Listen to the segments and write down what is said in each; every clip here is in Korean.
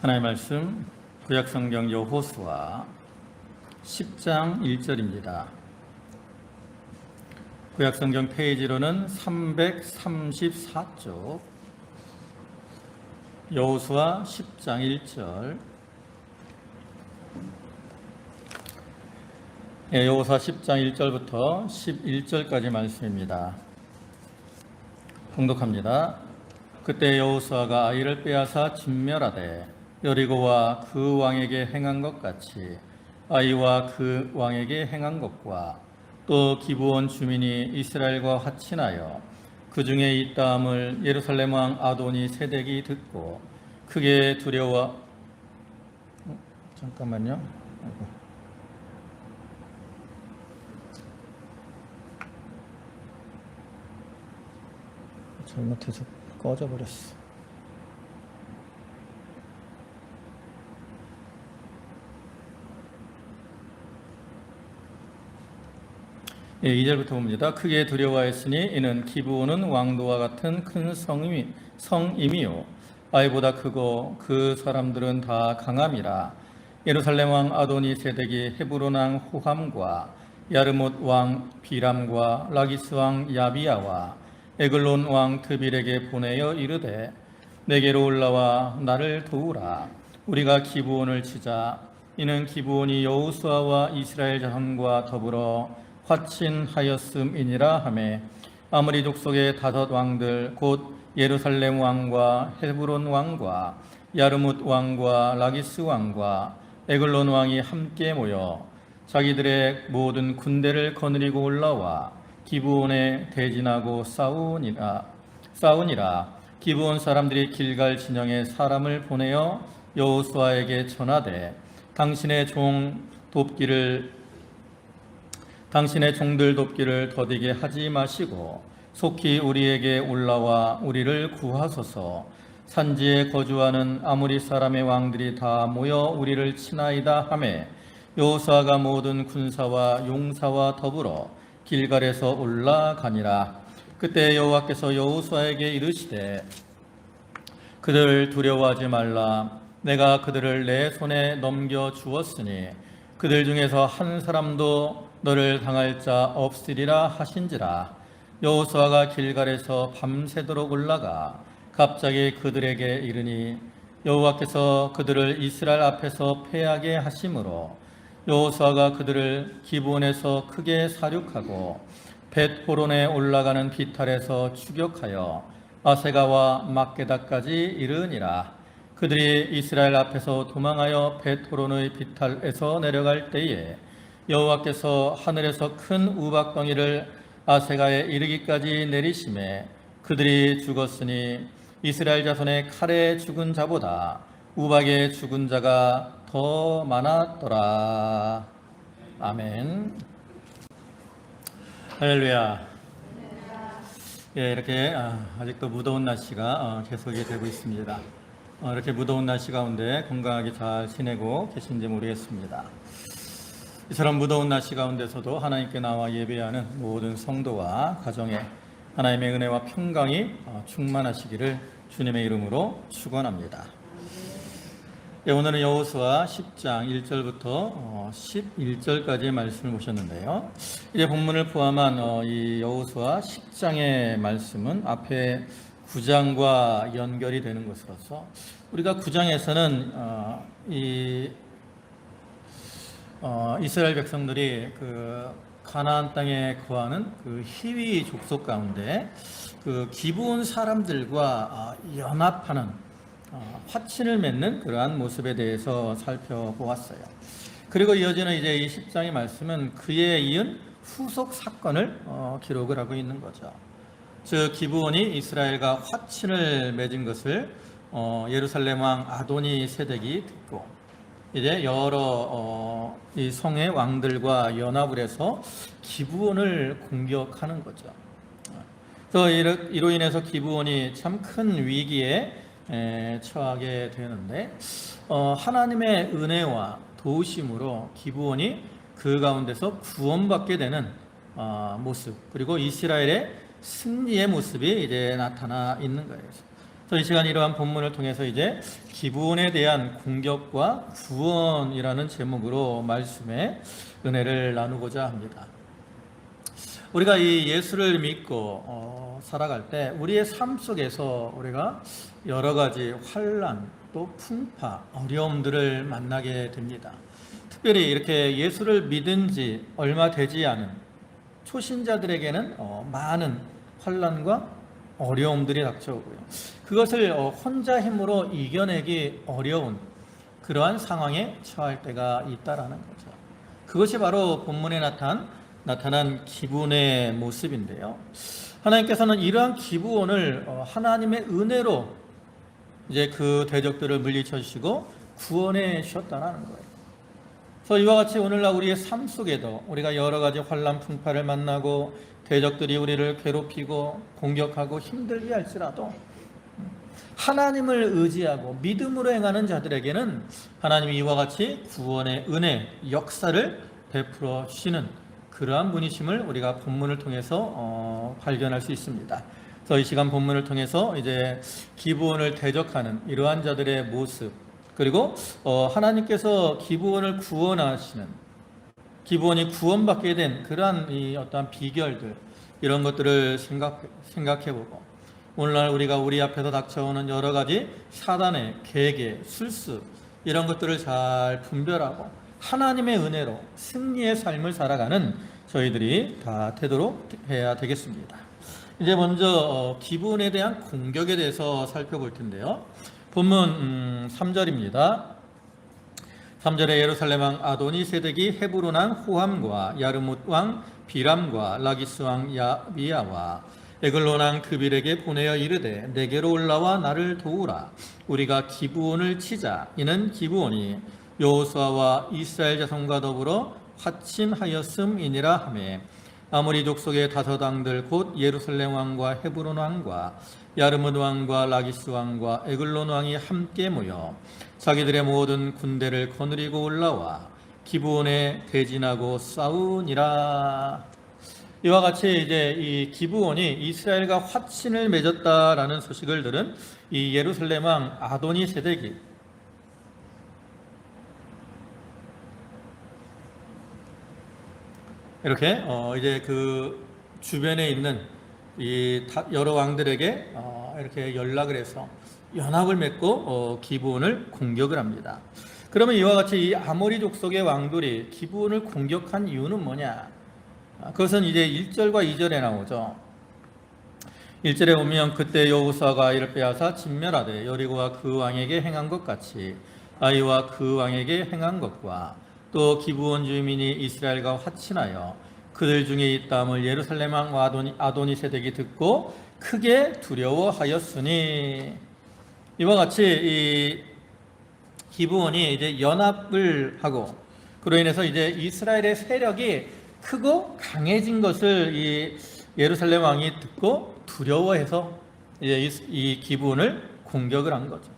하나님의 말씀 구약성경 여호수아 10장 1절입니다. 구약성경 페이지로는 334쪽 여호수아 10장 1절. 여호수아 10장 1절부터 11절까지 말씀입니다. 봉독합니다. 그때 여호수아가 아이를 빼앗아 진멸하되 여리고와 그 왕에게 행한 것 같이 아이와 그 왕에게 행한 것과 또 기브온 주민이 이스라엘과 화친하여 그 중에 있다함을 예루살렘 왕 아도니 세덱이 듣고 크게 두려워. 잠깐만요. 잘못해서 꺼져버렸어. 2절부터 봅니다. 크게 두려워하였으니 이는 기브온은 왕도와 같은 큰 성임이요 아이보다 크고 그 사람들은 다 강함이라. 예루살렘 왕 아도니 세덱이 헤브론 왕 호함과 야르못 왕 비람과 라기스 왕 야비야와 에글론 왕 드빌에게 보내어 이르되 내게로 올라와 나를 도우라. 우리가 기브온을 치자. 이는 기브온이 여호수아와 이스라엘 자손과 더불어 화친하였음이니라 하매 아므리 족속의 5 왕들 곧 예루살렘 왕과 헤브론 왕과 야르뭇 왕과 라기스 왕과 에글론 왕이 함께 모여 자기들의 모든 군대를 거느리고 올라와 기브온에 대진하고 싸우니라. 기브온 사람들이 길갈 진영에 사람을 보내어 여호수아에게 전하되 당신의 종들 돕기를 더디게 하지 마시고 속히 우리에게 올라와 우리를 구하소서. 산지에 거주하는 아무리 사람의 왕들이 다 모여 우리를 치나이다 하매 여호수아가 모든 군사와 용사와 더불어 길갈에서 올라가니라. 그때 여호와께서 여호수아에게 이르시되 그들을 두려워하지 말라. 내가 그들을 내 손에 넘겨 주었으니 그들 중에서 한 사람도 너를 당할 자 없으리라 하신지라. 여호수아가 길갈에서 밤새도록 올라가 갑자기 그들에게 이르니 여호와께서 그들을 이스라엘 앞에서 패하게 하심으로 여호수아가 그들을 기브온에서 크게 사륙하고 벳호론에 올라가는 비탈에서 추격하여 아세가와 막게다까지 이르니라. 그들이 이스라엘 앞에서 도망하여 벳호론의 비탈에서 내려갈 때에 여호와께서 하늘에서 큰 우박덩이를 아세가에 이르기까지 내리심에 그들이 죽었으니 이스라엘 자손의 칼에 죽은 자보다 우박에 죽은 자가 더 많았더라. 아멘. 할렐루야. 이렇게 아직도 무더운 날씨가 계속이 되고 있습니다. 이렇게 무더운 날씨 가운데 건강하게 잘 지내고 계신지 모르겠습니다. 이처럼 무더운 날씨 가운데서도 하나님께 나와 예배하는 모든 성도와 가정에 하나님의 은혜와 평강이 충만하시기를 주님의 이름으로 축원합니다. 오늘은 여호수아 10장 1절부터 11절까지의 말씀을 보셨는데요. 이제 본문을 포함한 이 여호수아 10장의 말씀은 앞에 9장과 연결이 되는 것으로서 우리가 9장에서는 이스라엘 백성들이 그 가나안 땅에 거하는 그 히위 족속 가운데 그 기브온 사람들과 연합하는 화친을 맺는 그러한 모습에 대해서 살펴보았어요. 그리고 이어지는 이제 이 10장의 말씀은 그에 이은 후속 사건을 기록을 하고 있는 거죠. 즉 기브온이 이스라엘과 화친을 맺은 것을 예루살렘 왕 아도니 세덱이 듣고 이제 여러 이 성의 왕들과 연합을 해서 기브온을 공격하는 거죠. 그래서 이로 인해서 기브온이 참 큰 위기에 처하게 되는데 하나님의 은혜와 도우심으로 기브온이 그 가운데서 구원받게 되는 모습, 그리고 이스라엘의 승리의 모습이 이제 나타나 있는 거예요. 그래서 이 시간 이러한 본문을 통해서 이제 기브온에 대한 공격과 구원이라는 제목으로 말씀의 은혜를 나누고자 합니다. 우리가 이 예수를 믿고 살아갈 때 우리의 삶 속에서 우리가 여러 가지 환난, 또 풍파, 어려움들을 만나게 됩니다. 특별히 이렇게 예수를 믿은 지 얼마 되지 않은 초신자들에게는 많은 환난과 어려움들이 닥쳐오고요. 그것을 혼자 힘으로 이겨내기 어려운 그러한 상황에 처할 때가 있다라는 거죠. 그것이 바로 본문에 나타난 기브온의 모습인데요. 하나님께서는 이러한 기브온을 하나님의 은혜로 이제 그 대적들을 물리쳐 주시고 구원해 주셨다는 거예요. 그래서 이와 같이 오늘날 우리의 삶 속에도 우리가 여러 가지 환난 풍파를 만나고 대적들이 우리를 괴롭히고 공격하고 힘들게 할지라도 하나님을 의지하고 믿음으로 행하는 자들에게는 하나님이 이와 같이 구원의 은혜, 역사를 베풀어 주시는 그러한 분이심을 우리가 본문을 통해서 발견할 수 있습니다. 그래서 이 시간 본문을 통해서 이제 기브온을 대적하는 이러한 자들의 모습, 그리고 하나님께서 기브온을 구원하시는, 기브온이 구원받게 된 그러한 이 어떠한 비결들, 이런 것들을 생각해보고 오늘날 우리가 우리 앞에서 닥쳐오는 여러 가지 사단의 계계, 술수 이런 것들을 잘 분별하고 하나님의 은혜로 승리의 삶을 살아가는 저희들이 다 되도록 해야 되겠습니다. 이제 먼저 기브온에 대한 공격에 대해서 살펴볼 텐데요. 본문 3절입니다. 3절에 예루살렘 왕 아도니세덱이 헤브론 왕 호함과 야르뭇 왕 비람과 라기스 왕 야비야와 에글론 왕 그빌에게 보내어 이르되 내게로 올라와 나를 도우라. 우리가 기브온을 치자. 이는 기브온이 여호수아와 이스라엘 자손과 더불어 화친하였음이니라 하매 아모리 족속의 다섯 왕들 곧 예루살렘 왕과 헤브론 왕과 야르뭇 왕과 라기스 왕과 에글론 왕이 함께 모여 자기들의 모든 군대를 거느리고 올라와 기브온에 대진하고 싸우니라. 이와 같이 이제 이 기브온이 이스라엘과 화친을 맺었다라는 소식을 들은 이 예루살렘 왕 아도니세덱이 이렇게 이제 그 주변에 있는 이 여러 왕들에게 이렇게 연락을 해서 연합을 맺고 기브온을 공격을 합니다. 그러면 이와 같이 이 아모리 족속의 왕들이 기브온을 공격한 이유는 뭐냐? 그것은 이제 1절과 2절에 나오죠. 1절에 보면 그때 여호수아가 아이를 빼앗아 진멸하되 여리고와 그 왕에게 행한 것 같이 아이와 그 왕에게 행한 것과 또 기브온 주민이 이스라엘과 화친하여 그들 중에 있다함을 예루살렘 왕 아도니세덱이 듣고 크게 두려워하였으니. 이와 같이 이 기브온이 이제 연합을 하고 그로 인해서 이제 이스라엘의 세력이 크고 강해진 것을 이 예루살렘 왕이 듣고 두려워해서 이제 이 기브온을 공격을 한 거죠.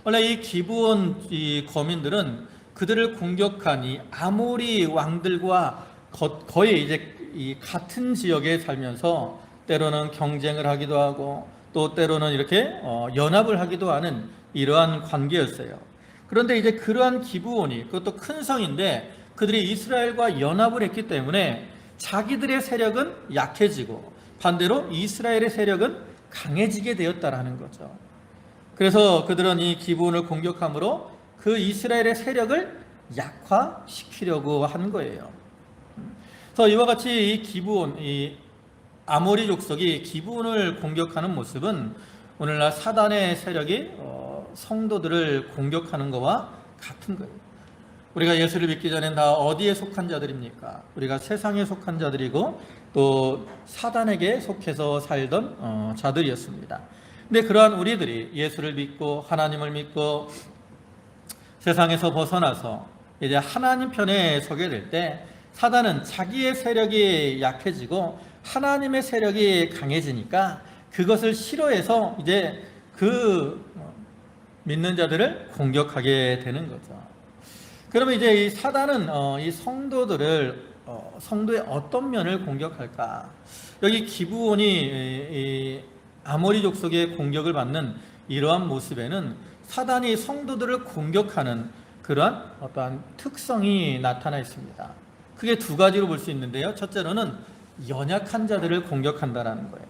원래 이 기브온 이 거민들은 그들을 공격한 이 아모리 왕들과 거의 이제 이 같은 지역에 살면서 때로는 경쟁을 하기도 하고 또 때로는 이렇게 연합을 하기도 하는 이러한 관계였어요. 그런데 이제 그러한 기브온이 그것도 큰 성인데 그들이 이스라엘과 연합을 했기 때문에 자기들의 세력은 약해지고 반대로 이스라엘의 세력은 강해지게 되었다라는 거죠. 그래서 그들은 이 기브온을 공격함으로 그 이스라엘의 세력을 약화시키려고 한 거예요. 그래서 이와 같이 이 기브온, 이 아모리 족속이 기브온을 공격하는 모습은 오늘날 사단의 세력이 성도들을 공격하는 것과 같은 거예요. 우리가 예수를 믿기 전엔 다 어디에 속한 자들입니까? 우리가 세상에 속한 자들이고 또 사단에게 속해서 살던 자들이었습니다. 근데 그러한 우리들이 예수를 믿고 하나님을 믿고 세상에서 벗어나서 이제 하나님 편에 서게 될 때 사단은 자기의 세력이 약해지고 하나님의 세력이 강해지니까 그것을 싫어해서 이제 그 믿는 자들을 공격하게 되는 거죠. 그러면 이제 이 사단은 이 성도들을 성도의 어떤 면을 공격할까? 여기 기브온이 이 아모리 족속의 공격을 받는 이러한 모습에는 사단이 성도들을 공격하는 그러한 어떠한 특성이 나타나 있습니다. 크게 두 가지로 볼 수 있는데요. 첫째로는 연약한 자들을 공격한다라는 거예요.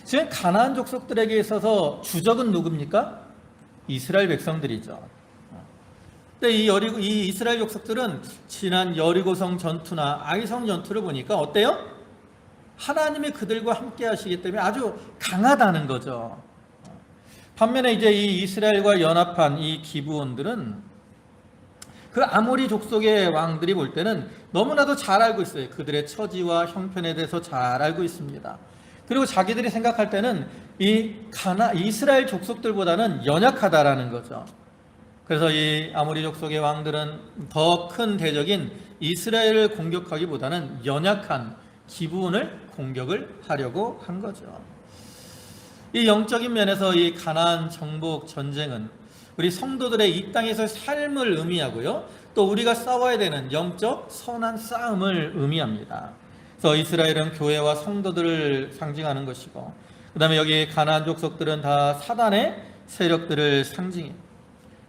지금 가나안 족속들에게 있어서 주적은 누굽니까? 이스라엘 백성들이죠. 근데 이 이스라엘 족속들은 지난 여리고성 전투나 아이성 전투를 보니까 어때요? 하나님이 그들과 함께 하시기 때문에 아주 강하다는 거죠. 반면에 이제 이 이스라엘과 연합한 이 기브온들은 그 아모리 족속의 왕들이 볼 때는 너무나도 잘 알고 있어요. 그들의 처지와 형편에 대해서 잘 알고 있습니다. 그리고 자기들이 생각할 때는 이스라엘 족속들보다는 연약하다라는 거죠. 그래서 이 아모리 족속의 왕들은 더 큰 대적인 이스라엘을 공격하기보다는 연약한 기브온을 공격을 하려고 한 거죠. 이 영적인 면에서 이 가나안 정복 전쟁은 우리 성도들의 이 땅에서 삶을 의미하고요, 또 우리가 싸워야 되는 영적 선한 싸움을 의미합니다. 그래서 이스라엘은 교회와 성도들을 상징하는 것이고, 그 다음에 여기 가나안 족속들은 다 사단의 세력들을 상징해요.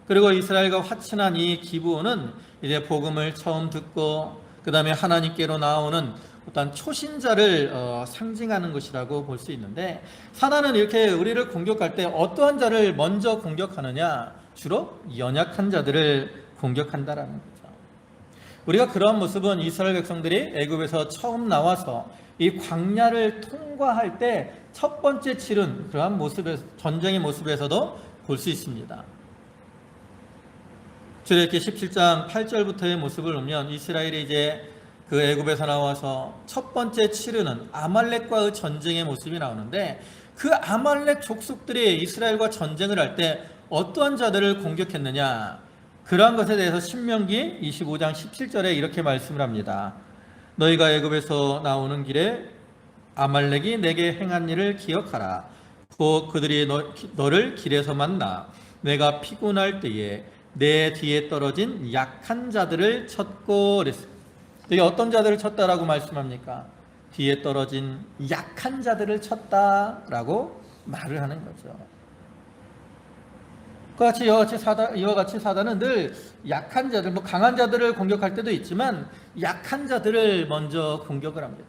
그리고 이스라엘과 화친한 이 기브온은 이제 복음을 처음 듣고 그 다음에 하나님께로 나오는 어떤 초신자를 상징하는 것이라고 볼 수 있는데, 사단은 이렇게 우리를 공격할 때 어떠한 자를 먼저 공격하느냐? 주로 연약한 자들을 공격한다라는 거죠. 우리가 그런 모습은 이스라엘 백성들이 애굽에서 처음 나와서 이 광야를 통과할 때 첫 번째 치른 그러한 모습에서, 전쟁의 모습에서도 볼 수 있습니다. 출애굽기 17장 8절부터의 모습을 보면 이스라엘이 이제 그 애굽에서 나와서 첫 번째 치르는 아말렉과의 전쟁의 모습이 나오는데, 그 아말렉 족속들이 이스라엘과 전쟁을 할 때 어떠한 자들을 공격했느냐? 그러한 것에 대해서 신명기 25장 17절에 이렇게 말씀을 합니다. 너희가 애굽에서 나오는 길에 아말렉이 내게 행한 일을 기억하라. 곧 그들이 너를 길에서 만나 내가 피곤할 때에 내 뒤에 떨어진 약한 자들을 쳤고 그랬습니다. 여기 어떤 자들을 쳤다라고 말씀합니까? 뒤에 떨어진 약한 자들을 쳤다라고 말을 하는 거죠. 이와 같이 사단은 늘 약한 자들, 강한 자들을 공격할 때도 있지만 약한 자들을 먼저 공격을 합니다.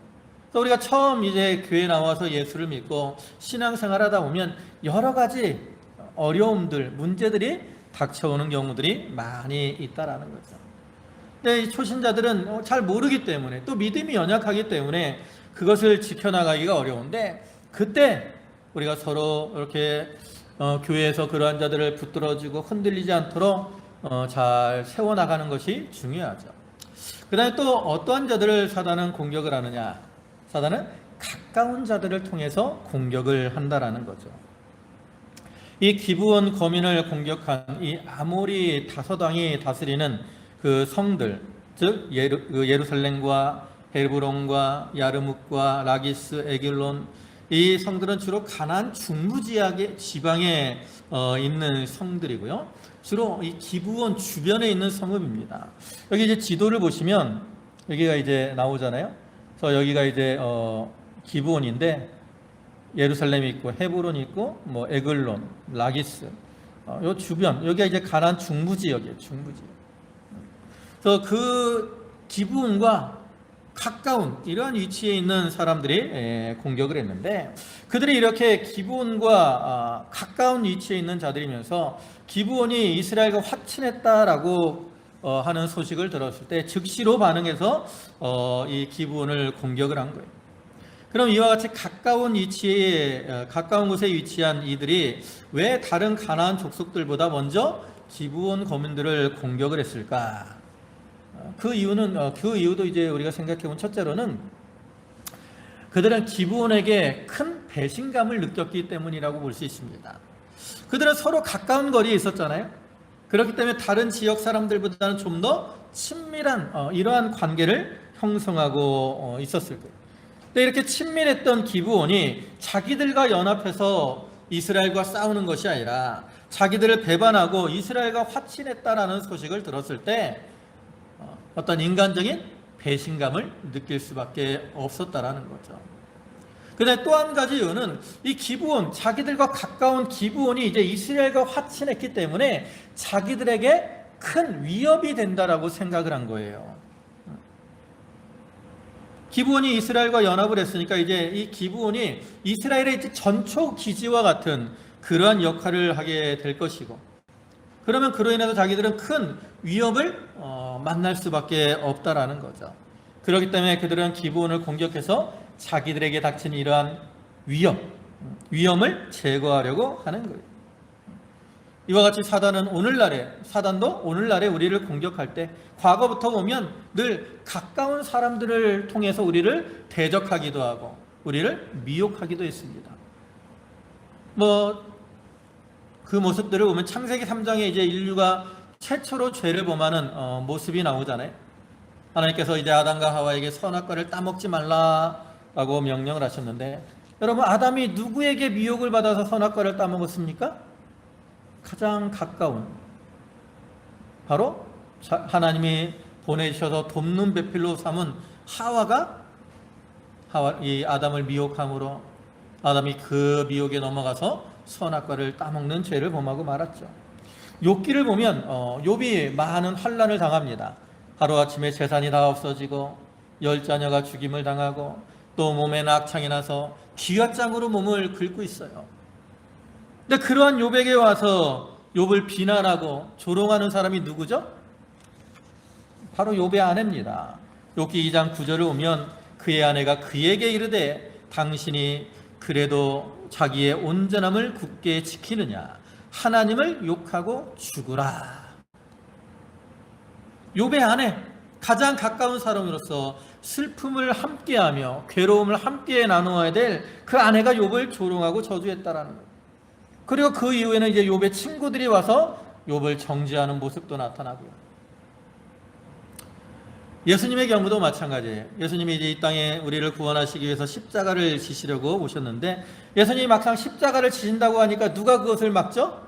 그래서 우리가 처음 이제 교회 나와서 예수를 믿고 신앙생활하다 보면 여러 가지 어려움들, 문제들이 닥쳐오는 경우들이 많이 있다라는 거죠. 근데 이 초신자들은 잘 모르기 때문에, 또 믿음이 연약하기 때문에 그것을 지켜나가기가 어려운데, 그때 우리가 서로 이렇게 교회에서 그러한 자들을 붙들어주고 흔들리지 않도록 잘 세워나가는 것이 중요하죠. 그 다음에 또 어떠한 자들을 사단은 공격을 하느냐? 사단은 가까운 자들을 통해서 공격을 한다라는 거죠. 이 기브온 거민을 공격한 이 아모리 다섯왕이 다스리는 그 성들, 즉 예루살렘과 헤브론과 야르묵과 라기스, 에길론, 이 성들은 주로 가나안 중부 지방에 있는 성들이고요. 주로 이 기브온 주변에 있는 성읍입니다. 여기 이제 지도를 보시면 여기가 이제 나오잖아요. 그래서 여기가 이제 기브온인데 예루살렘이 있고 헤브론이 있고 뭐 에글론, 라기스, 요 주변, 여기가 이제 가나안 중부 지역이에요. 중부 지역. 그래서 그 기브온과 가까운 이러한 위치에 있는 사람들이 공격을 했는데, 그들이 이렇게 기브온과 가까운 위치에 있는 자들이면서 기브온이 이스라엘과 화친했다라고 하는 소식을 들었을 때 즉시로 반응해서 이 기브온을 공격을 한 거예요. 그럼 이와 같이 가까운 곳에 위치한 이들이 왜 다른 가나안 족속들보다 먼저 기브온 거민들을 공격을 했을까? 그 이유도 이제 우리가 생각해보면, 첫째로는 그들은 기브온에게 큰 배신감을 느꼈기 때문이라고 볼 수 있습니다. 그들은 서로 가까운 거리에 있었잖아요. 그렇기 때문에 다른 지역 사람들보다는 좀 더 친밀한 이러한 관계를 형성하고 있었을 거예요. 근데 이렇게 친밀했던 기브온이 자기들과 연합해서 이스라엘과 싸우는 것이 아니라 자기들을 배반하고 이스라엘과 화친했다라는 소식을 들었을 때 어떤 인간적인 배신감을 느낄 수밖에 없었다라는 거죠. 그다음에 또 한 가지 이유는 이 기브온, 자기들과 가까운 기브온이 이제 이스라엘과 화친했기 때문에 자기들에게 큰 위협이 된다라고 생각을 한 거예요. 기브온이 이스라엘과 연합을 했으니까 이제 이 기브온이 이스라엘의 이제 전초 기지와 같은 그러한 역할을 하게 될 것이고, 그러면 그로 인해서 자기들은 큰 위협을 만날 수밖에 없다라는 거죠. 그렇기 때문에 그들은 기브온을 공격해서 자기들에게 닥친 이러한 위험을 제거하려고 하는 거예요. 이와 같이 사단도 오늘날에 우리를 공격할 때 과거부터 보면 늘 가까운 사람들을 통해서 우리를 대적하기도 하고 우리를 미혹하기도 했습니다. 그 모습들을 보면 창세기 3장에 이제 인류가 최초로 죄를 범하는 모습이 나오잖아요. 하나님께서 이제 아담과 하와에게 선악과를 따먹지 말라라고 명령을 하셨는데, 여러분, 아담이 누구에게 미혹을 받아서 선악과를 따먹었습니까? 가장 가까운, 바로 하나님이 보내주셔서 돕는 배필로 삼은 이 아담을 미혹함으로 아담이 그 미혹에 넘어가서 선악과를 따먹는 죄를 범하고 말았죠. 욥기를 보면 욥이 많은 환난을 당합니다. 하루아침에 재산이 다 없어지고 10자녀가 죽임을 당하고 또 몸에 낙창이 나서 기왓장으로 몸을 긁고 있어요. 근데 그러한 욥에게 와서 욥을 비난하고 조롱하는 사람이 누구죠? 바로 욥의 아내입니다. 욥기 2장 9절을 보면 그의 아내가 그에게 이르되 당신이 그래도 자기의 온전함을 굳게 지키느냐, 하나님을 욕하고 죽으라. 욥의 아내, 가장 가까운 사람으로서 슬픔을 함께하며 괴로움을 함께 나누어야 될 그 아내가 욥을 조롱하고 저주했다라는 거예요. 그리고 그 이후에는 이제 욥의 친구들이 와서 욥을 정죄하는 모습도 나타나고요. 예수님의 경우도 마찬가지예요. 예수님이 이제 이 땅에 우리를 구원하시기 위해서 십자가를 지시려고 오셨는데, 예수님이 막상 십자가를 지신다고 하니까 누가 그것을 막죠?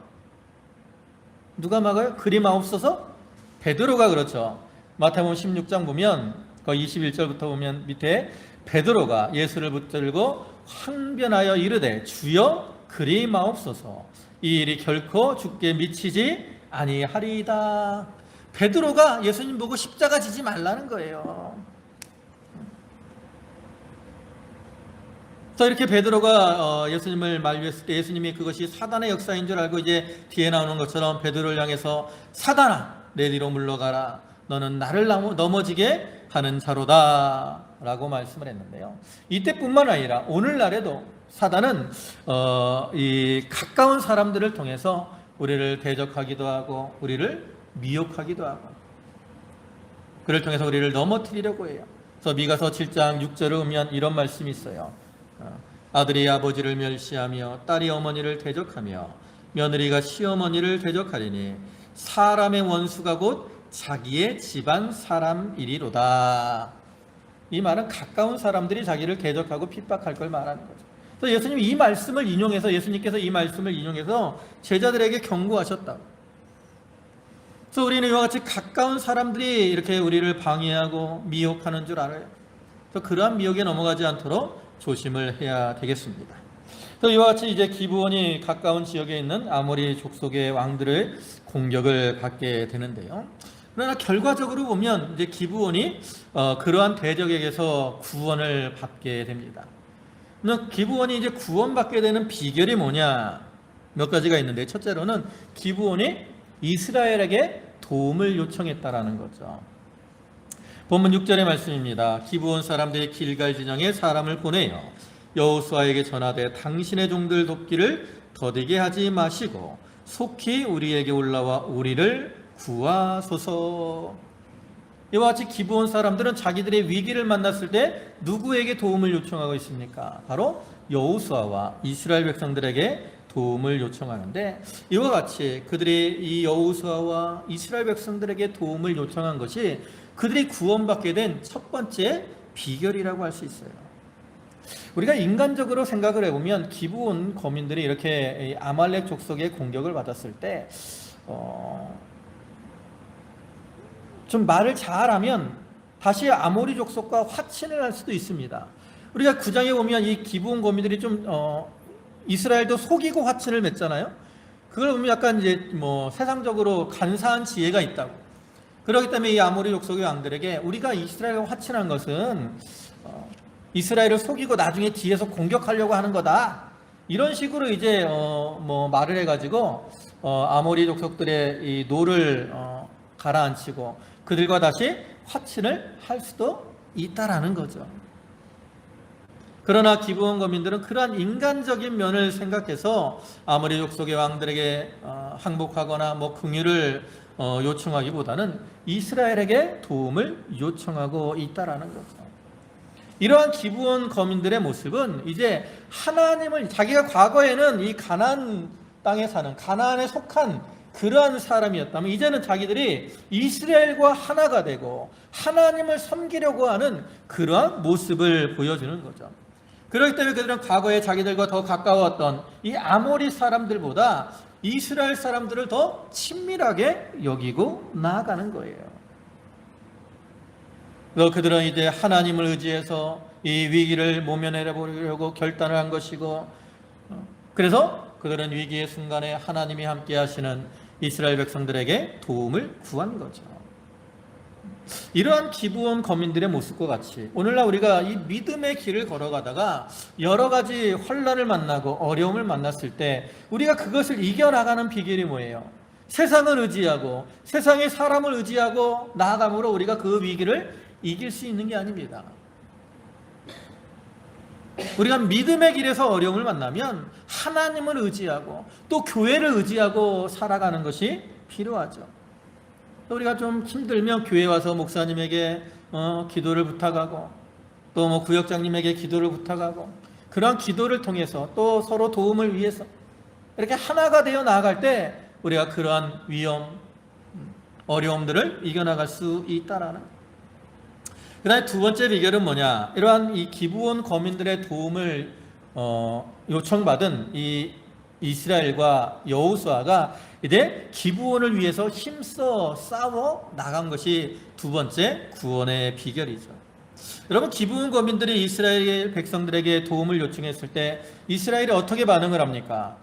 누가 막아요? 그리마옵소서? 베드로가 그렇죠. 마태복음 16장 보면 거의 21절부터 보면 밑에 베드로가 예수를 붙들고 항변하여 이르되 주여 그리마옵소서, 이 일이 결코 주께 미치지 아니하리이다. 베드로가 예수님 보고 십자가 지지 말라는 거예요. 그래서 이렇게 베드로가 예수님을 만류했을 때 예수님이 그것이 사단의 역사인 줄 알고 이제 뒤에 나오는 것처럼 베드로를 향해서 사단아 내 뒤로 물러가라, 너는 나를 넘어지게 하는 자로다 라고 말씀을 했는데요. 이때뿐만 아니라 오늘날에도 사단은 이 가까운 사람들을 통해서 우리를 대적하기도 하고 우리를 미혹하기도 하고 그를 통해서 우리를 넘어뜨리려고 해요. 그래서 미가서 7장 6절을 보면 이런 말씀이 있어요. 아들이 아버지를 멸시하며 딸이 어머니를 대적하며 며느리가 시어머니를 대적하리니 사람의 원수가 곧 자기의 집안 사람이리로다. 이 말은 가까운 사람들이 자기를 대적하고 핍박할 걸 말하는 거죠. 그래서 예수님께서 이 말씀을 인용해서 제자들에게 경고하셨다. 그래서 우리는 이와 같이 가까운 사람들이 이렇게 우리를 방해하고 미혹하는 줄 알아요. 그래서 그러한 미혹에 넘어가지 않도록 조심을 해야 되겠습니다. 그래서 이와 같이 이제 기브온이 가까운 지역에 있는 아모리 족속의 왕들을 공격을 받게 되는데요. 그러나 결과적으로 보면 이제 기브온이 그러한 대적에게서 구원을 받게 됩니다. 기브온이 이제 구원받게 되는 비결이 뭐냐? 몇 가지가 있는데, 첫째로는 기브온이 이스라엘에게 도움을 요청했다라는 거죠. 본문 6절의 말씀입니다. 기브온 사람들이 길갈 진영에 사람을 보내요 여호수아에게 전하되 당신의 종들 돕기를 더디게 하지 마시고 속히 우리에게 올라와 우리를 구하소서. 이와 같이 기브온 사람들은 자기들의 위기를 만났을 때 누구에게 도움을 요청하고 있습니까? 바로 여호수아와 이스라엘 백성들에게 도움을 요청하는데, 이와 같이 그들이 이 여호수아와 이스라엘 백성들에게 도움을 요청한 것이 그들이 구원받게 된 첫 번째 비결이라고 할 수 있어요. 우리가 인간적으로 생각을 해보면 기브온 거민들이 이렇게 아말렉 족속의 공격을 받았을 때 좀 말을 잘하면 다시 아모리 족속과 화친을 할 수도 있습니다. 우리가 9장에 보면 이 기브온 거민들이 좀 이스라엘도 속이고 화친을 맺잖아요. 그걸 보면 약간 이제 뭐 세상적으로 간사한 지혜가 있다고. 그렇기 때문에 이 아모리 족속의 왕들에게 우리가 이스라엘과 화친한 것은 이스라엘을 속이고 나중에 뒤에서 공격하려고 하는 거다. 이런 식으로 이제 뭐 말을 해가지고 아모리 족속들의 이 노를 가라앉히고 그들과 다시 화친을 할 수도 있다라는 거죠. 그러나 기브온 거민들은 그러한 인간적인 면을 생각해서 아모리 족속의 왕들에게 항복하거나 뭐 긍휼을 요청하기보다는 이스라엘에게 도움을 요청하고 있다라는 거죠. 이러한 기브온 거민들의 모습은 이제 하나님을, 자기가 과거에는 이 가나안 땅에 사는, 가나안에 속한 그러한 사람이었다면 이제는 자기들이 이스라엘과 하나가 되고 하나님을 섬기려고 하는 그러한 모습을 보여주는 거죠. 그렇기 때문에 그들은 과거에 자기들과 더 가까웠던 이 아모리 사람들보다 이스라엘 사람들을 더 친밀하게 여기고 나아가는 거예요. 그들은 이제 하나님을 의지해서 이 위기를 모면해 보려고 결단을 한 것이고, 그래서 그들은 위기의 순간에 하나님이 함께 하시는 이스라엘 백성들에게 도움을 구한 거죠. 이러한 기브온 거민들의 모습과 같이 오늘날 우리가 이 믿음의 길을 걸어가다가 여러 가지 환난을 만나고 어려움을 만났을 때 우리가 그것을 이겨나가는 비결이 뭐예요? 세상을 의지하고 세상의 사람을 의지하고 나아감으로 우리가 그 위기를 이길 수 있는 게 아닙니다. 우리가 믿음의 길에서 어려움을 만나면 하나님을 의지하고 또 교회를 의지하고 살아가는 것이 필요하죠. 또 우리가 좀 힘들면 교회 와서 목사님에게 기도를 부탁하고 또 뭐 구역장님에게 기도를 부탁하고 그런 기도를 통해서 또 서로 도움을 위해서 이렇게 하나가 되어 나아갈 때 우리가 그러한 위험, 어려움들을 이겨나갈 수 있다라는. 그 다음에 두 번째 비결은 뭐냐? 이러한 이 기브온 거민들의 도움을 요청받은 이 이스라엘과 여호수아가 이제 기브온을 위해서 힘써 싸워 나간 것이 두 번째 구원의 비결이죠. 여러분, 기브온 거민들이 이스라엘 백성들에게 도움을 요청했을 때 이스라엘이 어떻게 반응을 합니까?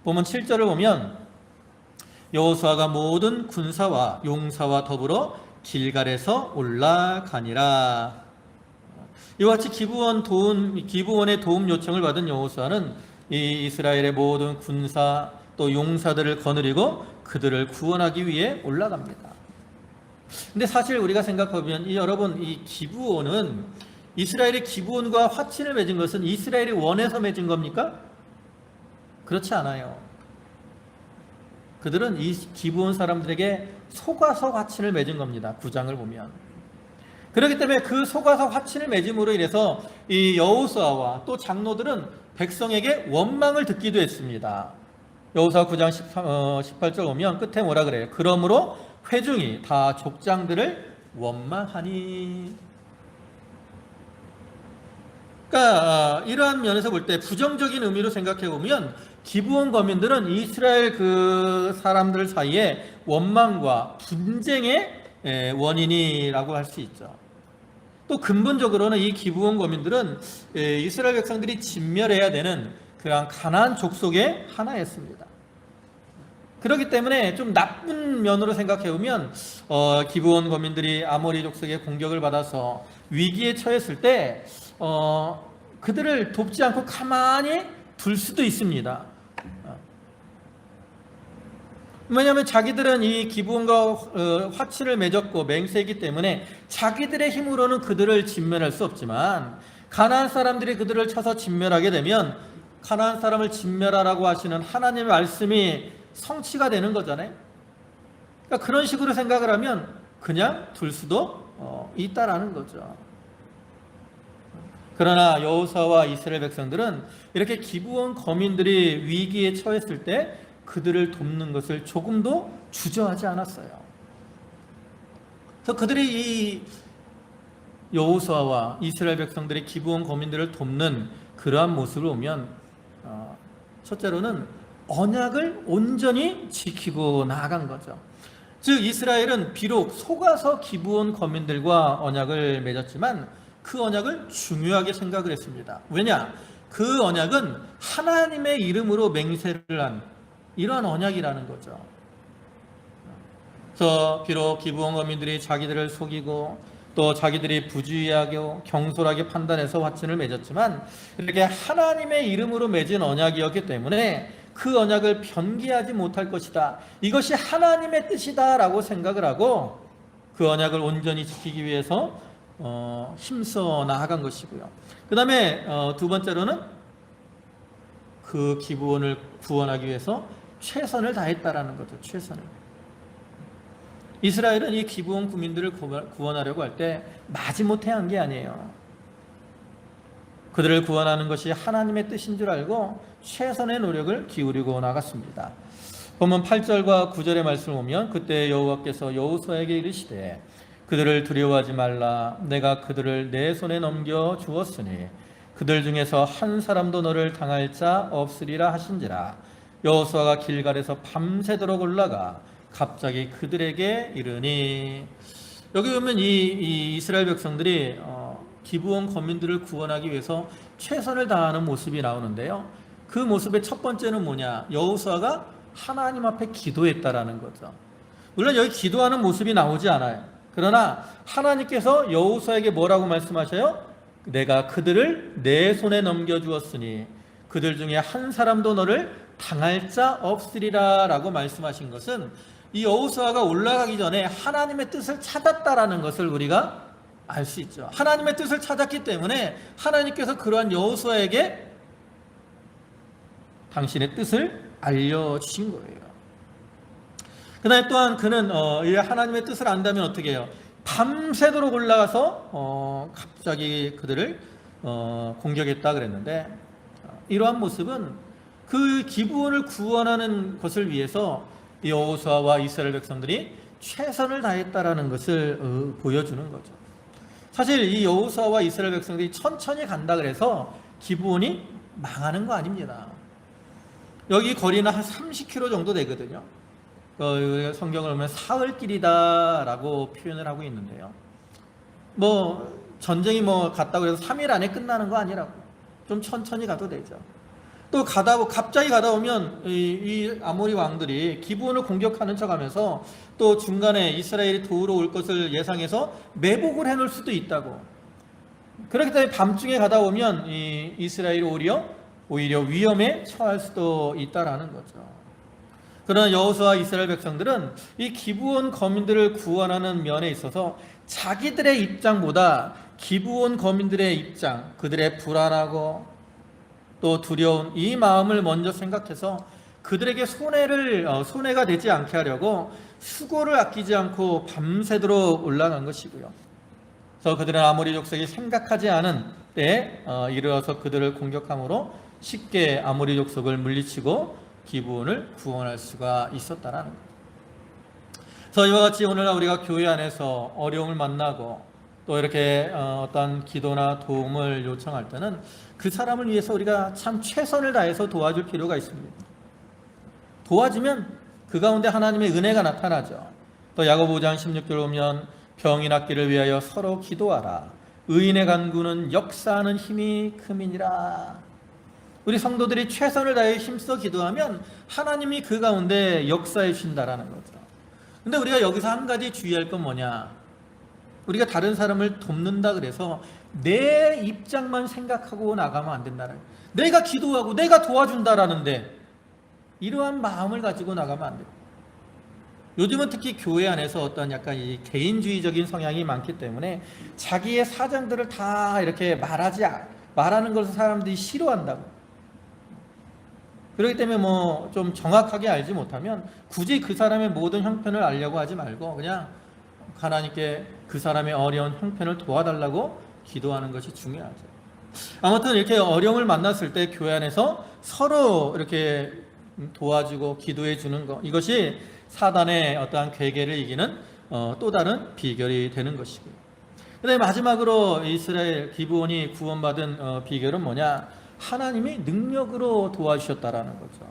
보면 7절을 보면 여호수아가 모든 군사와 용사와 더불어 길갈에서 올라가니라. 이와 같이 기브온의 도움 요청을 받은 여호수아는 이 이스라엘의 모든 군사 또 용사들을 거느리고 그들을 구원하기 위해 올라갑니다. 근데 사실 우리가 생각해보면 여러분, 이 기브온은 이스라엘의 기브온과 화친을 맺은 것은 이스라엘이 원해서 맺은 겁니까? 그렇지 않아요. 그들은 이 기브온 사람들에게 속아서 화친을 맺은 겁니다. 9장을 보면. 그렇기 때문에 그 속아서 화친을 맺음으로 인해서 이 여호수아와 또 장로들은 백성에게 원망을 듣기도 했습니다. 여호수아 9장 18절 보면 끝에 뭐라 그래요? 그러므로 회중이 다 족장들을 원망하니. 그러니까 이러한 면에서 볼 때 부정적인 의미로 생각해 보면 기브온 거민들은 이스라엘 그 사람들 사이에 원망과 분쟁의 원인이라고 할 수 있죠. 또 근본적으로는 이 기브온 거민들은 이스라엘 백성들이 진멸해야 되는 그러한 가나안 족속의 하나였습니다. 그렇기 때문에 좀 나쁜 면으로 생각해 보면 기브온 거민들이 아모리 족속의 공격을 받아서 위기에 처했을 때 그들을 돕지 않고 가만히 둘 수도 있습니다. 왜냐하면 자기들은 이 기브온과 화친을 맺었고 맹세이기 때문에 자기들의 힘으로는 그들을 진멸할 수 없지만 가나안 사람들이 그들을 쳐서 진멸하게 되면 가나안 사람을 진멸하라고 하시는 하나님의 말씀이 성취가 되는 거잖아요. 그러니까 그런 식으로 생각을 하면 그냥 둘 수도 있다라는 거죠. 그러나 여호수아와 이스라엘 백성들은 이렇게 기브온 거민들이 위기에 처했을 때 그들을 돕는 것을 조금도 주저하지 않았어요. 그래서 그들이 이 여호수아와 이스라엘 백성들이 기브온 거민들을 돕는 그러한 모습을 보면 첫째로는 언약을 온전히 지키고 나아간 거죠. 즉 이스라엘은 비록 속아서 기브온 거민들과 언약을 맺었지만 그 언약을 중요하게 생각을 했습니다. 왜냐? 그 언약은 하나님의 이름으로 맹세를 한 이러한 언약이라는 거죠. 그래서 비록 기브온 거민들이 자기들을 속이고 또 자기들이 부주의하고 경솔하게 판단해서 화친을 맺었지만 이렇게 하나님의 이름으로 맺은 언약이었기 때문에 그 언약을 변개하지 못할 것이다. 이것이 하나님의 뜻이다 라고 생각을 하고 그 언약을 온전히 지키기 위해서 힘써 나아간 것이고요. 그 다음에 두 번째로는 그 기브온을 구원하기 위해서 최선을 다했다라는 거죠. 최선을. 이스라엘은 이 기브온 국민들을 구원하려고 할 때 마지못해 한 게 아니에요. 그들을 구원하는 것이 하나님의 뜻인 줄 알고 최선의 노력을 기울이고 나갔습니다. 보면 8절과 9절의 말씀을 보면 그때 여호와께서 여호수아에게 이르시되 그들을 두려워하지 말라. 내가 그들을 내 손에 넘겨 주었으니 그들 중에서 한 사람도 너를 당할 자 없으리라 하신지라. 여호수아가 길갈에서 밤새도록 올라가 갑자기 그들에게 이르니. 여기 보면 이 이스라엘 백성들이 기브온 거민들을 구원하기 위해서 최선을 다하는 모습이 나오는데요. 그 모습의 첫 번째는 뭐냐? 여호수아가 하나님 앞에 기도했다라는 거죠. 물론 여기 기도하는 모습이 나오지 않아요. 그러나 하나님께서 여호수아에게 뭐라고 말씀하셔요? 내가 그들을 내 손에 넘겨주었으니 그들 중에 한 사람도 너를 당할 자 없으리라 라고 말씀하신 것은 이 여호수아가 올라가기 전에 하나님의 뜻을 찾았다라는 것을 우리가 알 수 있죠. 하나님의 뜻을 찾았기 때문에 하나님께서 그러한 여호수아에게 당신의 뜻을 알려주신 거예요. 그 다음에 또한 그는 하나님의 뜻을 안다면 어떻게 해요? 밤새도록 올라가서 갑자기 그들을 공격했다 그랬는데 이러한 모습은 그 기브온을 구원하는 것을 위해서 여호수아와 이스라엘 백성들이 최선을 다했다라는 것을 보여주는 거죠. 사실 이 여호수아와 이스라엘 백성들이 천천히 간다 그래서 기브온이 망하는 거 아닙니다. 여기 거리는 한 30km 정도 되거든요. 성경을 보면 사흘길이다라고 표현을 하고 있는데요. 전쟁이 갔다고 해서 3일 안에 끝나는 거 아니라고. 좀 천천히 가도 되죠. 또 갑자기 가다 보면 이 아모리 왕들이 기브온을 공격하는 척하면서 또 중간에 이스라엘이 도우러 올 것을 예상해서 매복을 해놓을 수도 있다고. 그렇기 때문에 밤중에 가다 보면 이 이스라엘이 오히려 위험에 처할 수도 있다라는 거죠. 그러나 여호수아와 이스라엘 백성들은 이 기브온 거민들을 구원하는 면에 있어서 자기들의 입장보다 기브온 거민들의 입장, 그들의 불안하고 또 두려운 이 마음을 먼저 생각해서 그들에게 손해가 되지 않게 하려고 수고를 아끼지 않고 밤새도록 올라간 것이고요. 그래서 그들은 아모리 족속이 생각하지 않은 때에 이르러서 그들을 공격함으로 쉽게 아모리 족속을 물리치고 기브온을 구원할 수가 있었다라는 거예요. 그래서 이와 같이 오늘날 우리가 교회 안에서 어려움을 만나고 또 이렇게 어떤 기도나 도움을 요청할 때는 그 사람을 위해서 우리가 참 최선을 다해서 도와줄 필요가 있습니다. 도와주면 그 가운데 하나님의 은혜가 나타나죠. 또 야고보 5장 16절 보면 병이 낫기를 위하여 서로 기도하라. 의인의 간구는 역사하는 힘이 큼이니라. 우리 성도들이 최선을 다해 힘써 기도하면 하나님이 그 가운데 역사해 주신다라는 거죠. 근데 우리가 여기서 한 가지 주의할 건 뭐냐? 우리가 다른 사람을 돕는다 그래서 내 입장만 생각하고 나가면 안 된다는 거예요. 내가 기도하고 내가 도와준다라는데 이러한 마음을 가지고 나가면 안 돼요. 요즘은 특히 교회 안에서 어떤 약간 이 개인주의적인 성향이 많기 때문에 자기의 사정들을 다 이렇게 말하는 것을 사람들이 싫어한다고. 그렇기 때문에 좀 정확하게 알지 못하면 굳이 그 사람의 모든 형편을 알려고 하지 말고 그냥 하나님께 그 사람의 어려운 형편을 도와달라고 기도하는 것이 중요하죠. 아무튼 이렇게 어려움을 만났을 때 교회 안에서 서로 이렇게 도와주고 기도해 주는 것, 이것이 사단의 어떠한 괴계를 이기는 또 다른 비결이 되는 것이고요. 그다음에 마지막으로 이스라엘 기브온이 구원받은 비결은 뭐냐? 하나님이 능력으로 도와주셨다라는 거죠.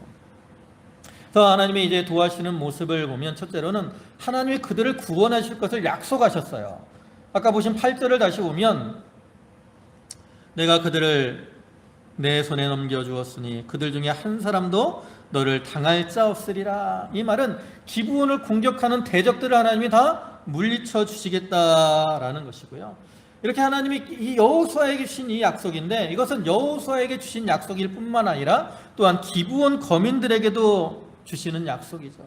그래서 하나님이 이제 도와주시는 모습을 보면 첫째로는 하나님이 그들을 구원하실 것을 약속하셨어요. 아까 보신 8절을 다시 보면 내가 그들을 내 손에 넘겨주었으니 그들 중에 한 사람도 너를 당할 자 없으리라. 이 말은 기브온을 공격하는 대적들을 하나님이 다 물리쳐 주시겠다라는 것이고요. 이렇게 하나님이 이 여호수아에게 주신 이 약속인데, 이것은 여호수아에게 주신 약속일 뿐만 아니라 또한 기브온 거민들에게도 주시는 약속이죠.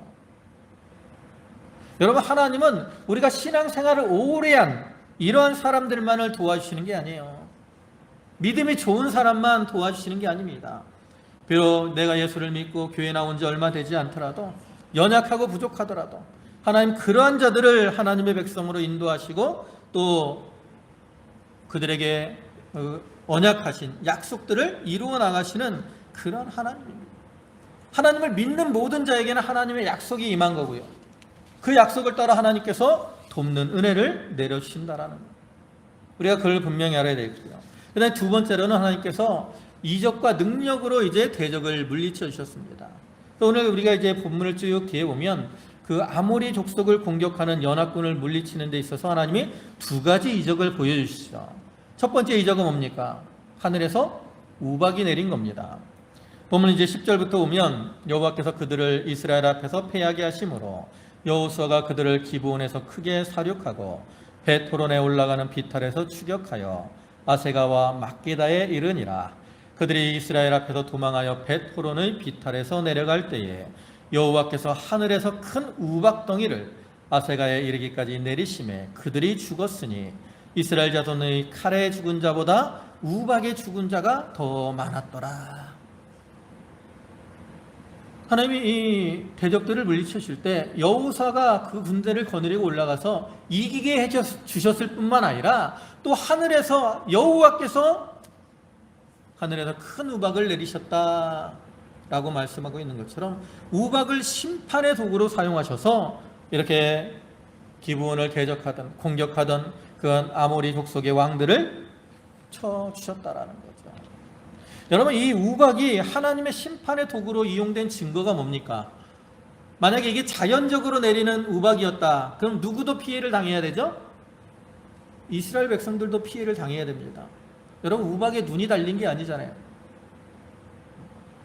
여러분, 하나님은 우리가 신앙생활을 오래 한 이러한 사람들만을 도와주시는 게 아니에요. 믿음이 좋은 사람만 도와주시는 게 아닙니다. 비록 내가 예수를 믿고 교회 나온 지 얼마 되지 않더라도, 연약하고 부족하더라도 하나님 그러한 자들을 하나님의 백성으로 인도하시고 또 그들에게 언약하신 약속들을 이루어 나가시는 그런 하나님입니다. 하나님을 믿는 모든 자에게는 하나님의 약속이 임한 거고요. 그 약속을 따라 하나님께서 돕는 은혜를 내려주신다라는 것. 우리가 그걸 분명히 알아야 되겠고요. 그 다음에 두 번째로는 하나님께서 이적과 능력으로 이제 대적을 물리쳐 주셨습니다. 오늘 우리가 이제 본문을 쭉 뒤에 보면 그 아모리 족속을 공격하는 연합군을 물리치는 데 있어서 하나님이 두 가지 이적을 보여주시죠. 첫 번째 이적은 뭡니까? 하늘에서 우박이 내린 겁니다. 본문 이제 10절부터 보면 여호와께서 그들을 이스라엘 앞에서 패하게 하심으로 여호수아가 그들을 기브온에서 크게 사륙하고 벳호론에 올라가는 비탈에서 추격하여 아세가와 막게다에 이르니라. 그들이 이스라엘 앞에서 도망하여 벳호론의 비탈에서 내려갈 때에 여호와께서 하늘에서 큰 우박덩이를 아세가에 이르기까지 내리심에 그들이 죽었으니 이스라엘 자손의 칼에 죽은 자보다 우박에 죽은 자가 더 많았더라. 하나님이 이 대적들을 물리치실 때 여호수아가 그 군대를 거느리고 올라가서 이기게 해주셨을 뿐만 아니라 또 하늘에서 여호와께서 하늘에서 큰 우박을 내리셨다라고 말씀하고 있는 것처럼 우박을 심판의 도구로 사용하셔서 이렇게 기브온을 대적하던 공격하던 그런 아모리 족속의 왕들을 쳐주셨다라는 거죠. 여러분, 이 우박이 하나님의 심판의 도구로 이용된 증거가 뭡니까? 만약에 이게 자연적으로 내리는 우박이었다, 그럼 누구도 피해를 당해야 되죠? 이스라엘 백성들도 피해를 당해야 됩니다. 여러분, 우박에 눈이 달린 게 아니잖아요.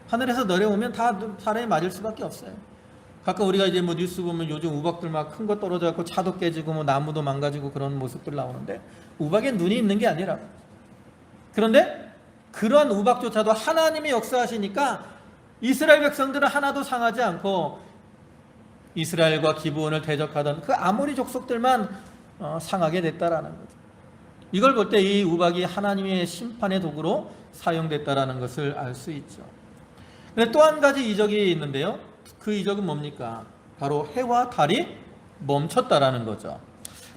하늘에서 내려오면 다 사람이 맞을 수밖에 없어요. 가끔 우리가 이제 뭐 뉴스 보면 요즘 우박들 막 큰 거 떨어져갖고 차도 깨지고 뭐 나무도 망가지고 그런 모습들 나오는데, 우박에 눈이 있는 게 아니라. 그런데 그러한 우박조차도 하나님이 역사하시니까 이스라엘 백성들은 하나도 상하지 않고 이스라엘과 기브온을 대적하던 그 아모리 족속들만 상하게 됐다라는 거죠. 이걸 볼 때 이 우박이 하나님의 심판의 도구로 사용됐다라는 것을 알 수 있죠. 근데 또 한 가지 이적이 있는데요. 그 이적은 뭡니까? 바로 해와 달이 멈췄다라는 거죠.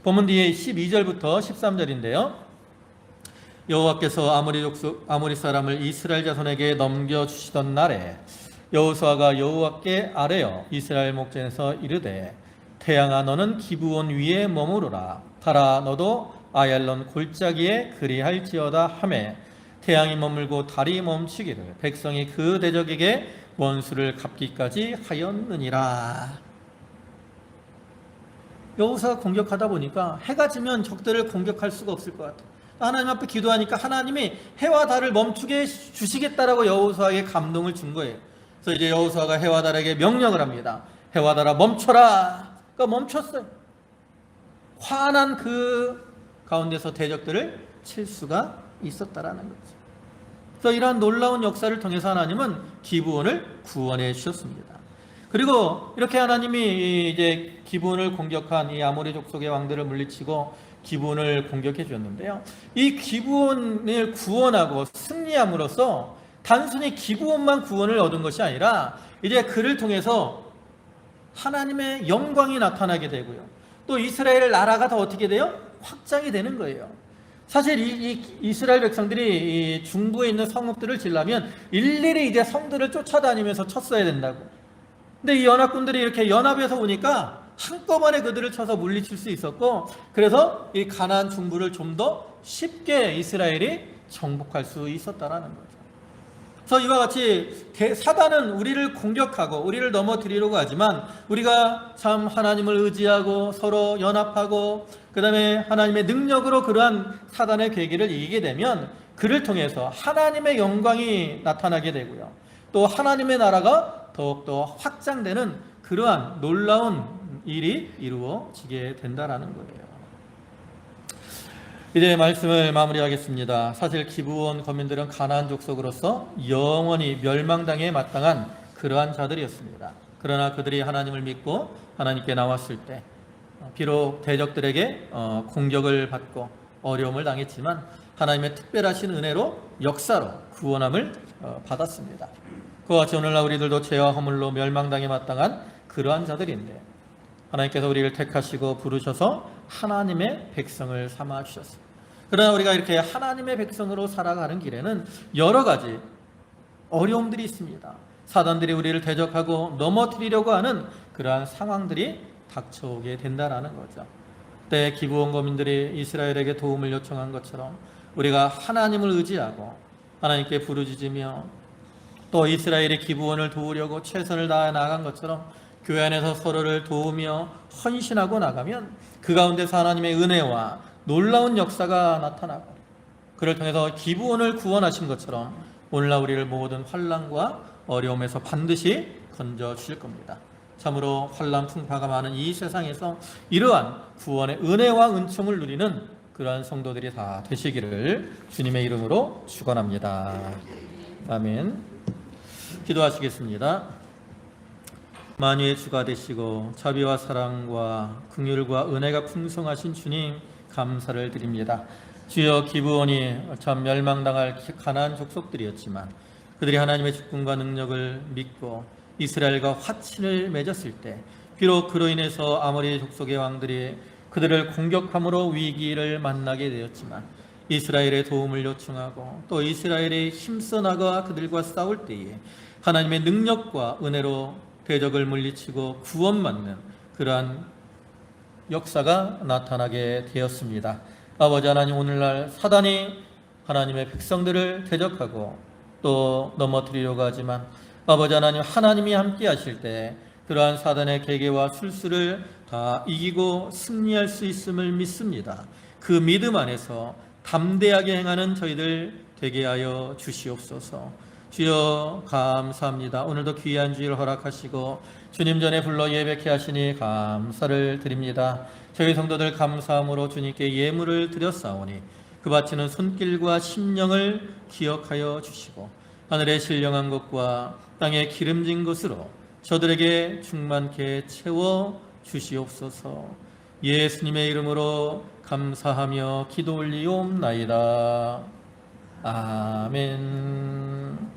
본문 뒤에 12절부터 13절인데요. 여호와께서 아모리 사람을 이스라엘 자손에게 넘겨주시던 날에 여호수아가 여호와께 아뢰어 이스라엘 목전에서 이르되 태양아 너는 기브온 위에 머무르라. 달아 너도 아얄론 골짜기에 그리할지어다 하매 태양이 머물고 달이 멈추기를 백성이 그 대적에게 원수를 갚기까지 하였느니라. 여호수아가 공격하다 보니까 해가 지면 적들을 공격할 수가 없을 것 같아요. 하나님 앞에 기도하니까 하나님이 해와 달을 멈추게 주시겠다라고 여호수아에게 감동을 준 거예요. 그래서 이제 여호수아가 해와 달에게 명령을 합니다. 해와 달아 멈춰라. 그러니까 멈췄어요. 환한 그 가운데서 대적들을 칠 수가 있었다라는 거죠. 그래서 이러한 놀라운 역사를 통해서 하나님은 기브온을 구원해 주셨습니다. 그리고 이렇게 하나님이 이제 기브온을 공격한 이 아모리 족속의 왕들을 물리치고 기브온을 공격해 주었는데요. 이 기브온을 구원하고 승리함으로써 단순히 기브온만 구원을 얻은 것이 아니라 이제 그를 통해서 하나님의 영광이 나타나게 되고요. 또 이스라엘 나라가 더 어떻게 돼요? 확장이 되는 거예요. 사실 이 이스라엘 백성들이 이 중부에 있는 성읍들을 지려면 일일이 이제 성들을 쫓아다니면서 쳤어야 된다고. 근데 이 연합군들이 이렇게 연합해서 오니까 한꺼번에 그들을 쳐서 물리칠 수 있었고, 그래서 이 가나안 중부를 좀 더 쉽게 이스라엘이 정복할 수 있었다라는 거죠. 그래서 이와 같이 사단은 우리를 공격하고 우리를 넘어뜨리려고 하지만 우리가 참 하나님을 의지하고 서로 연합하고 그 다음에 하나님의 능력으로 그러한 사단의 계기를 이기게 되면 그를 통해서 하나님의 영광이 나타나게 되고요. 또 하나님의 나라가 더욱더 확장되는 그러한 놀라운 일이 이루어지게 된다라는 거예요. 이제 말씀을 마무리하겠습니다. 사실 기브온 거민들은 가나안 족속으로서 영원히 멸망당에 마땅한 그러한 자들이었습니다. 그러나 그들이 하나님을 믿고 하나님께 나왔을 때 비록 대적들에게 공격을 받고 어려움을 당했지만 하나님의 특별하신 은혜로 역사로 구원함을 받았습니다. 그와 같이 오늘날 우리들도 죄와 허물로 멸망당에 마땅한 그러한 자들인데 하나님께서 우리를 택하시고 부르셔서 하나님의 백성을 삼아 주셨습니다. 그러나 우리가 이렇게 하나님의 백성으로 살아가는 길에는 여러 가지 어려움들이 있습니다. 사단들이 우리를 대적하고 넘어뜨리려고 하는 그러한 상황들이 닥쳐오게 된다라는 거죠. 그때 기브온 거민들이 이스라엘에게 도움을 요청한 것처럼 우리가 하나님을 의지하고 하나님께 부르짖으며 또 이스라엘의 기브온을 도우려고 최선을 다해 나간 것처럼 교회 안에서 서로를 도우며 헌신하고 나가면 그 가운데서 하나님의 은혜와 놀라운 역사가 나타나고 그를 통해서 기브온을 구원하신 것처럼 오늘날 우리를 모든 환난과 어려움에서 반드시 건져 주실 겁니다. 참으로 환난 풍파가 많은 이 세상에서 이러한 구원의 은혜와 은총을 누리는 그러한 성도들이 다 되시기를 주님의 이름으로 축원합니다. 아멘. 기도하시겠습니다. 만유의 주가 되시고 자비와 사랑과 긍휼과 은혜가 풍성하신 주님 감사를 드립니다. 주여 기브온이 참 멸망당할 가나안 족속들이었지만 그들이 하나님의 주권과 능력을 믿고 이스라엘과 화친을 맺었을 때 비록 그로 인해서 아모리 족속의 왕들이 그들을 공격함으로 위기를 만나게 되었지만 이스라엘의 도움을 요청하고 또 이스라엘이 힘써 나가 그들과 싸울 때에 하나님의 능력과 은혜로 대적을 물리치고 구원받는 그러한 역사가 나타나게 되었습니다. 아버지 하나님, 오늘날 사단이 하나님의 백성들을 대적하고 또 넘어뜨리려고 하지만 아버지 하나님, 하나님이 함께 하실 때 그러한 사단의 계계와 술수를 다 이기고 승리할 수 있음을 믿습니다. 그 믿음 안에서 담대하게 행하는 저희들 되게 하여 주시옵소서. 주여 감사합니다. 오늘도 귀한 주일 허락하시고 주님 전에 불러 예배케 하시니 감사를 드립니다. 저희 성도들 감사함으로 주님께 예물을 드렸사오니 그 바치는 손길과 심령을 기억하여 주시고 하늘의 신령한 것과 땅의 기름진 것으로 저들에게 충만케 채워 주시옵소서. 예수님의 이름으로 감사하며 기도 올리옵나이다. 아멘.